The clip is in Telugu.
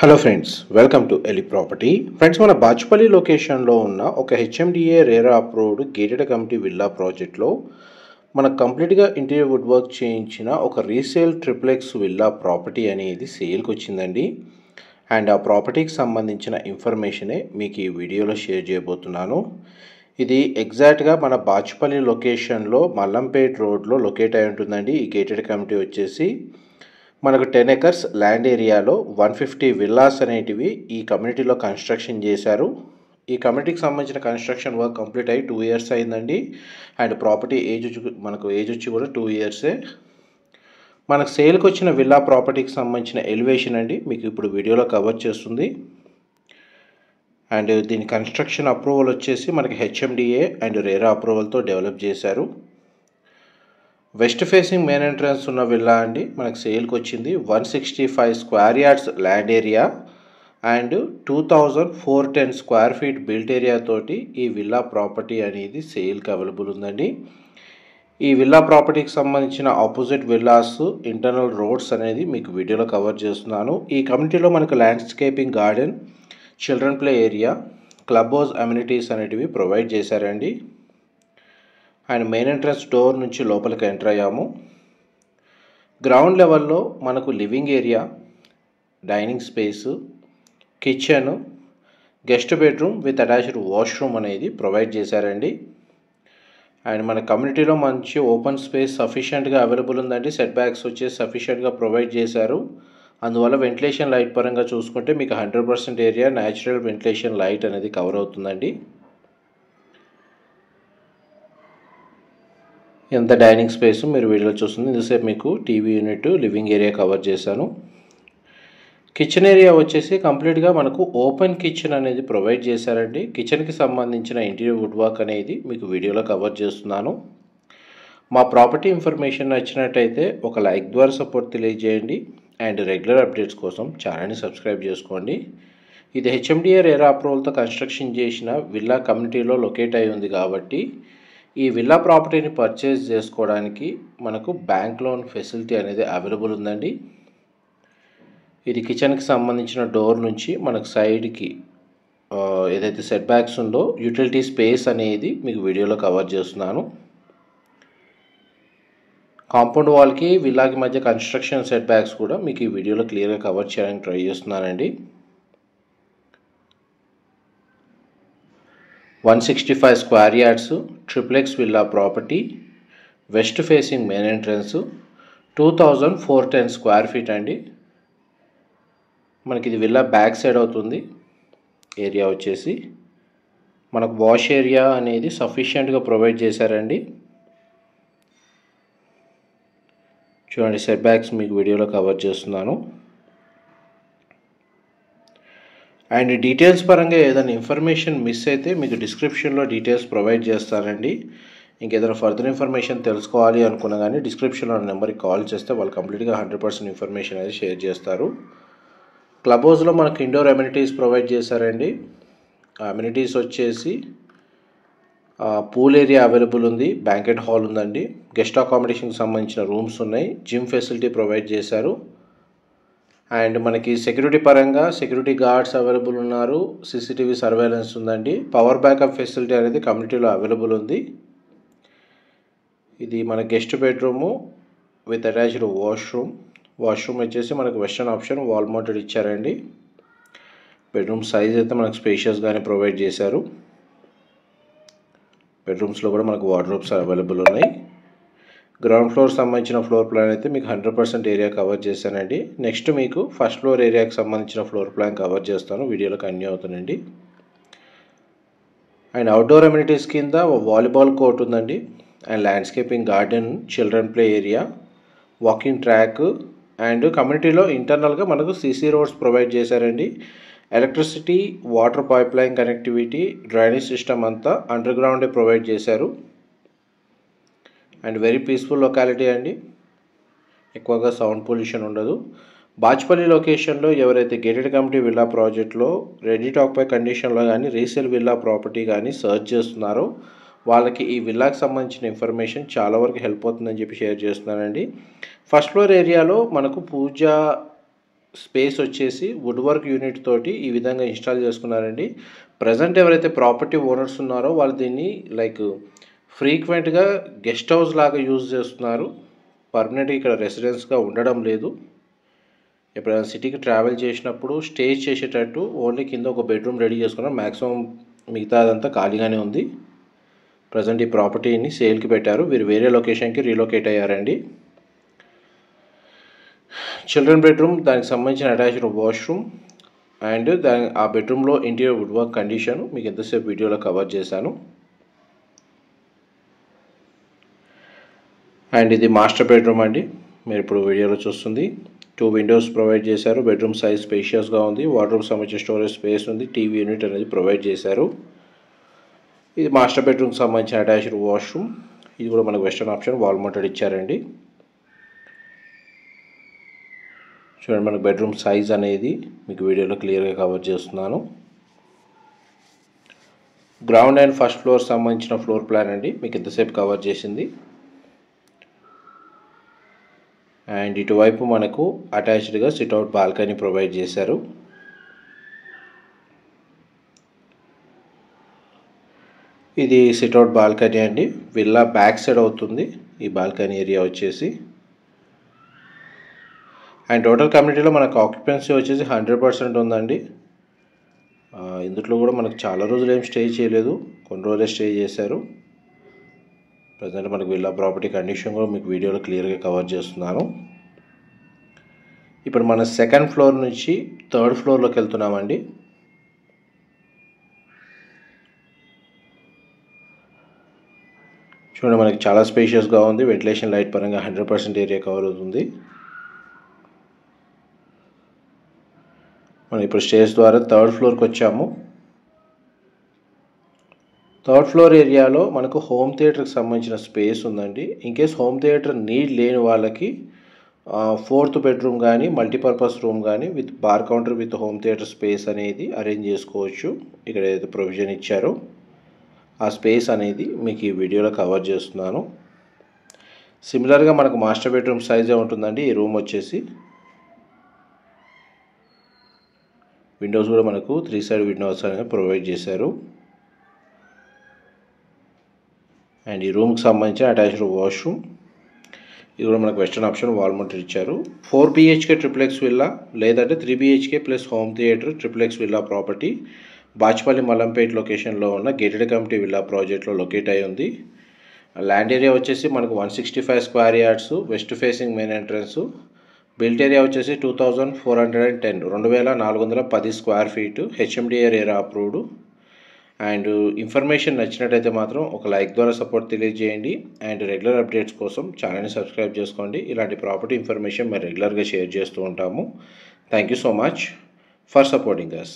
Hello friends, welcome to Eli property. Friends, మన బాచుపల్లి లొకేషన్లో ఉన్న ఒక HMDA RERA approved gated community villa ప్రాజెక్ట్లో మనకు కంప్లీట్గా ఇంటీరియర్ వుడ్ వర్క్ చేయించిన ఒక రీసేల్ ట్రిప్లెక్స్ విల్లా ప్రాపర్టీ అనేది సేల్కి వచ్చిందండి. అండ్ ఆ ప్రాపర్టీకి సంబంధించిన ఇన్ఫర్మేషనే మీకు ఈ వీడియోలో షేర్ చేయబోతున్నాను. ఇది ఎగ్జాక్ట్గా మన బాచుపల్లి లొకేషన్లో మల్లంపేట్ రోడ్లో లొకేట్ అయి ఉంటుందండి. ఈ గేటెడ్ కమ్యూనిటీ వచ్చేసి మనకు 10 acres ల్యాండ్ ఏరియాలో 150 విల్లాస్ అనేటివి ఈ కమ్యూనిటీలో కన్స్ట్రక్షన్ చేశారు. ఈ కమ్యూనిటీకి సంబంధించిన కన్స్ట్రక్షన్ వర్క్ కంప్లీట్ అయ్యి 2 years అయిందండి. అండ్ ప్రాపర్టీ ఏజ్ వచ్చి కూడా 2 years. మనకు సేల్కి వచ్చిన విల్లా ప్రాపర్టీకి సంబంధించిన ఎలివేషన్ అండి మీకు ఇప్పుడు వీడియోలో కవర్ చేస్తుంది. అండ్ దీని కన్స్ట్రక్షన్ అప్రూవల్ వచ్చేసి మనకి హెచ్ఎండిఏ అండ్ రేరా అప్రూవల్తో డెవలప్ చేశారు. వెస్ట్ ఫేసింగ్ మెయిన్ ఎంట్రన్స్ ఉన్న విల్లా అండి మనకు సేల్కి వచ్చింది. 165 square yards land area and 2410 square feet built area తోటి ఈ విల్లా ప్రాపర్టీ అనేది సేల్కి అవైలబుల్ ఉందండి. ఈ విల్లా ప్రాపర్టీకి సంబంధించిన ఆపోజిట్ విల్లాస్, ఇంటర్నల్ రోడ్స్ అనేది మీకు వీడియోలో కవర్ చేస్తున్నాను. ఈ కమ్యూనిటీలో మనకు landscaping, garden, children play area, club house amenities అనేటివి ప్రొవైడ్ చేశారండి. అండ్ మెయిన్ ఎంట్రన్స్ డోర్ నుంచి లోపలికి ఎంటర్ అయ్యాము. గ్రౌండ్ లెవెల్లో మనకు living area, dining space, kitchen, guest bedroom with attached washroom అనేది ప్రొవైడ్ చేశారండి. అండ్ మన కమ్యూనిటీలో మంచి ఓపెన్ స్పేస్ సఫిషియెంట్గా అవైలబుల్ ఉందండి. సెట్ బ్యాక్స్ వచ్చేసి సఫిషియెంట్గా ప్రొవైడ్ చేశారు. అందువల్ల వెంటిలేషన్ లైట్ పరంగా చూసుకుంటే మీకు 100% ఏరియా న్యాచురల్ వెంటిలేషన్ లైట్ అనేది కవర్ అవుతుందండి. ఎంత డైనింగ్ స్పేస్ మీరు వీడియోలో చూస్తుంది. ఇంతసేపు మీకు TV unit, living area cover చేశాను. కిచెన్ ఏరియా వచ్చేసి కంప్లీట్గా మనకు ఓపెన్ కిచెన్ అనేది ప్రొవైడ్ చేశారండి. కిచెన్కి సంబంధించిన ఇంటీరియర్ వుడ్ వర్క్ అనేది మీకు వీడియోలో కవర్ చేస్తున్నాను. మా ప్రాపర్టీ ఇన్ఫర్మేషన్ నచ్చినట్టయితే ఒక లైక్ ద్వారా సపోర్ట్ తెలియజేయండి. అండ్ రెగ్యులర్ అప్డేట్స్ కోసం ఛానల్ని సబ్స్క్రైబ్ చేసుకోండి. ఇది హెచ్ఎండిఏ రేరా అప్రూవల్తో కన్స్ట్రక్షన్ చేసిన విల్లా కమ్యూనిటీలో లొకేట్ అయి ఉంది కాబట్టి ఈ విల్లా ప్రాపర్టీని పర్చేస్ చేసుకోవడానికి మనకు బ్యాంక్ లోన్ ఫెసిలిటీ అనేది అవైలబుల్ ఉందండి. ఇది కిచెన్కి సంబంధించిన డోర్ నుంచి మనకు సైడ్కి ఏదైతే సెట్ బ్యాక్స్ ఉందో యూటిలిటీ స్పేస్ అనేది మీకు వీడియోలో కవర్ చేస్తున్నాను. కాంపౌండ్ వాల్కి విల్లాకి మధ్య కన్స్ట్రక్షన్ సెట్ బ్యాక్స్ కూడా మీకు ఈ వీడియోలో క్లియర్గా కవర్ చేయడానికి ట్రై చేస్తున్నానండి. 165 square yards triplex villa property, west facing main entrance, 2410 square feet అండి. మనకి ఇది విల్లా బ్యాక్ సైడ్ అవుతుంది. ఏరియా వచ్చేసి మనకు వాష్ ఏరియా అనేది సఫిషియెంట్గా ప్రొవైడ్ చేశారండి. చూడండి, సెట్ బ్యాక్స్ మీకు వీడియోలో కవర్ చేస్తున్నాను. అండ్ డీటెయిల్స్ పరంగా ఏదైనా ఇన్ఫర్మేషన్ మిస్ అయితే మీకు డిస్క్రిప్షన్లో డీటెయిల్స్ ప్రొవైడ్ చేస్తానండి. ఇంకేదైనా ఫర్దర్ ఇన్ఫర్మేషన్ తెలుసుకోవాలి అనుకున్నా కానీ డిస్క్రిప్షన్లో నెంబర్కి కాల్ చేస్తే వాళ్ళు కంప్లీట్గా 100% ఇన్ఫర్మేషన్ అనేది షేర్ చేస్తారు. క్లబ్ హౌస్లో మనకు ఇండోర్ అమ్యూనిటీస్ ప్రొవైడ్ చేశారండి. అమ్యూనిటీస్ వచ్చేసి పూల్ ఏరియా అవైలబుల్ ఉంది, బ్యాంకెట్ హాల్ ఉందండి, గెస్ట్ అకామిడేషన్కి సంబంధించిన రూమ్స్ ఉన్నాయి, జిమ్ ఫెసిలిటీ ప్రొవైడ్ చేశారు. అండ్ మనకి సెక్యూరిటీ పరంగా సెక్యూరిటీ గార్డ్స్ అవైలబుల్ ఉన్నారు, సీసీటీవీ సర్వేలెన్స్ ఉందండి. పవర్ బ్యాకప్ ఫెసిలిటీ అనేది కమ్యూనిటీలో అవైలబుల్ ఉంది. ఇది మన guest bedroom with attached washroom వచ్చేసి మనకు వెస్టర్న్ ఆప్షన్ వాల్ మౌంటెడ్ ఇచ్చారండి. బెడ్రూమ్ సైజ్ అయితే మనకు స్పేషియస్గానే ప్రొవైడ్ చేశారు. బెడ్రూమ్స్లో కూడా మనకు వార్డ్రోబ్స్ అవైలబుల్ ఉన్నాయి. గ్రౌండ్ ఫ్లోర్ సంబంధించిన ఫ్లోర్ ప్లాన్ అయితే మీకు 100% ఏరియా కవర్ చేశానండి. నెక్స్ట్ మీకు ఫస్ట్ ఫ్లోర్ ఏరియాకి సంబంధించిన ఫ్లోర్ ప్లాన్ కవర్ చేస్తాను, వీడియోలో కంటిన్యూ అవుతానండి. అండ్ అవుట్డోర్ అమ్యూనిటీస్ కింద వాలీబాల్ కోర్ట్ ఉందండి. And landscaping, garden, children play area, walking track. And కమ్యూనిటీలో ఇంటర్నల్గా మనకు సీసీ రోడ్స్ ప్రొవైడ్ చేశారండి. Electricity, water pipe line connectivity, drainage system అంతా అండర్ గ్రౌండే ప్రొవైడ్ చేశారు. అండ్ వెరీ పీస్ఫుల్ లొకాలిటీ అండి, ఎక్కువగా సౌండ్ పొల్యూషన్ ఉండదు. బాచుపల్లి లొకేషన్లో ఎవరైతే గేటెడ్ కమ్యూనిటీ విల్లా ప్రాజెక్ట్లో రెడీ టాక్ పై కండిషన్లో కానీ రీసేల్ విల్లా ప్రాపర్టీ కానీ సర్చ్ చేస్తున్నారో వాళ్ళకి ఈ విల్లాకి సంబంధించిన ఇన్ఫర్మేషన్ చాలా వరకు హెల్ప్ అవుతుందని చెప్పి షేర్ చేస్తున్నానండి. ఫస్ట్ ఫ్లోర్ ఏరియాలో మనకు పూజ స్పేస్ వచ్చేసి వుడ్ వర్క్ యూనిట్ తోటి ఈ విధంగా ఇన్స్టాల్ చేసుకున్నారండి. ప్రజెంట్ ఎవరైతే ప్రాపర్టీ ఓనర్స్ ఉన్నారో వాళ్ళు దీన్ని ఫ్రీక్వెంట్గా గెస్ట్ హౌస్ లాగా యూజ్ చేస్తున్నారు. పర్మనెంట్గా ఇక్కడ రెసిడెన్స్గా ఉండడం లేదు. ఎప్పుడైనా సిటీకి ట్రావెల్ చేసినప్పుడు స్టే చేసేటట్టు ఓన్లీ కింద ఒక బెడ్రూమ్ రెడీ చేసుకున్నాం. మ్యాక్సిమం మిగతా అదంతా ఖాళీగానే ఉంది. ప్రజెంట్ ఈ ప్రాపర్టీని సేల్కి పెట్టారు. వీరు వేరే లొకేషన్కి రీలొకేట్ అయ్యారండి. చిల్డ్రన్ బెడ్రూమ్, దానికి సంబంధించిన అటాచ్డ్ వాష్రూమ్ అండ్ ఆ బెడ్రూమ్లో ఇంటీరియర్ వుడ్ వర్క్ కండిషన్ మీకు ఎంతసేపు వీడియోలో కవర్ చేశాను. అండ్ ఇది మాస్టర్ బెడ్రూమ్ అండి, మీరు ఇప్పుడు వీడియోలో చూస్తుంది. 2 విండోస్ ప్రొవైడ్ చేశారు. బెడ్రూమ్ సైజ్ స్పేషియస్గా ఉంది. వార్డ్రోబ్ సంబంధించిన స్టోరేజ్ స్పేస్ ఉంది. టీవీ యూనిట్ అనేది ప్రొవైడ్ చేశారు. ఇది మాస్టర్ బెడ్రూమ్కి సంబంధించిన అటాచ్డ్ వాష్రూమ్. ఇది కూడా మనకు వెస్టర్న్ ఆప్షన్ వాల్ మౌంటెడ్ ఇచ్చారండి. చూడండి, మనకు బెడ్రూమ్ సైజ్ అనేది మీకు వీడియోలో క్లియర్గా కవర్ చేస్తున్నాను. గ్రౌండ్ అండ్ ఫస్ట్ ఫ్లోర్ సంబంధించిన ఫ్లోర్ ప్లాన్ అండి, మీకు ఎంతసేపు కవర్ చేసింది. అండ్ ఇటువైపు మనకు అటాచ్డ్గా సిట్అవుట్ బాల్కనీ ప్రొవైడ్ చేశారు. ఇది సిట్అవుట్ బాల్కనీ అండి, విల్లా బ్యాక్ సైడ్ అవుతుంది ఈ బాల్కనీ ఏరియా వచ్చేసి. అండ్ టోటల్ కమ్యూనిటీలో మనకు ఆక్యుపెన్సీ వచ్చేసి 100% ఉందండి. ఇందులో కూడా మనకు చాలా రోజులు ఏం స్టే చేయలేదు, కొన్ని రోజులే స్టే చేశారు. ప్రజెంట్ మనకు విల్లా ప్రాపర్టీ కండిషన్ కూడా మీకు వీడియోలో క్లియర్గా కవర్ చేస్తున్నాను. ఇప్పుడు మన సెకండ్ ఫ్లోర్ నుంచి థర్డ్ ఫ్లోర్లోకి వెళ్తున్నామండి. చూడండి, మనకి చాలా స్పేషియస్గా ఉంది. వెంటిలేషన్ లైట్ పరంగా 100% ఏరియా కవర్ అవుతుంది. మనం ఇప్పుడు స్టేర్స్ ద్వారా థర్డ్ ఫ్లోర్కి వచ్చాము. థర్డ్ ఫ్లోర్ ఏరియాలో మనకు హోమ్ థియేటర్కి సంబంధించిన స్పేస్ ఉందండి. ఇన్కేస్ హోమ్ థియేటర్ నీడ్ లేని వాళ్ళకి 4th బెడ్రూమ్ కానీ మల్టీపర్పస్ రూమ్ కానీ with bar counter with home theatre space అనేది అరేంజ్ చేసుకోవచ్చు. ఇక్కడ ఏదైతే ప్రొవిజన్ ఇచ్చారో ఆ స్పేస్ అనేది మీకు ఈ వీడియోలో కవర్ చేస్తున్నాను. సిమిలర్గా మనకు మాస్టర్ బెడ్రూమ్ సైజే ఉంటుందండి. ఈ రూమ్ వచ్చేసి విండోస్ కూడా మనకు 3 సైడ్ విండోస్ అనేది ప్రొవైడ్ చేశారు. అండ్ ఈ రూమ్కి సంబంధించిన అటాచ్డ్ వాష్రూమ్, ఇది కూడా మనకు వెస్టర్న్ ఆప్షన్ వాల్ మౌంటెడ్ ఇచ్చారు. 4 BHK ట్రిప్లెక్స్ విల్లా లేదంటే 3 BHK plus home theatre triplex villa property Bachupally Mallampet లొకేషన్లో ఉన్న గేటెడ్ కమ్యూనిటీ విల్లా ప్రాజెక్ట్లో లొకేట్ అయి ఉంది. ల్యాండ్ ఏరియా వచ్చేసి మనకు 165 square yards, west facing main entrance. Built area వచ్చేసి 2410 2410 square feet, HMDA RERA approved. And information నచ్చినట్టయితే మాత్రం ఒక లైక్ ద్వారా సపోర్ట్ తెలియజేయండి. అండ్ రెగ్యులర్ అప్డేట్స్ కోసం ఛానల్ని సబ్స్క్రైబ్ చేసుకోండి. ఇలాంటి ప్రాపర్టీ ఇన్ఫర్మేషన్ మేము రెగ్యులర్గా షేర్ చేస్తూ ఉంటాము. Thank you so much for supporting us.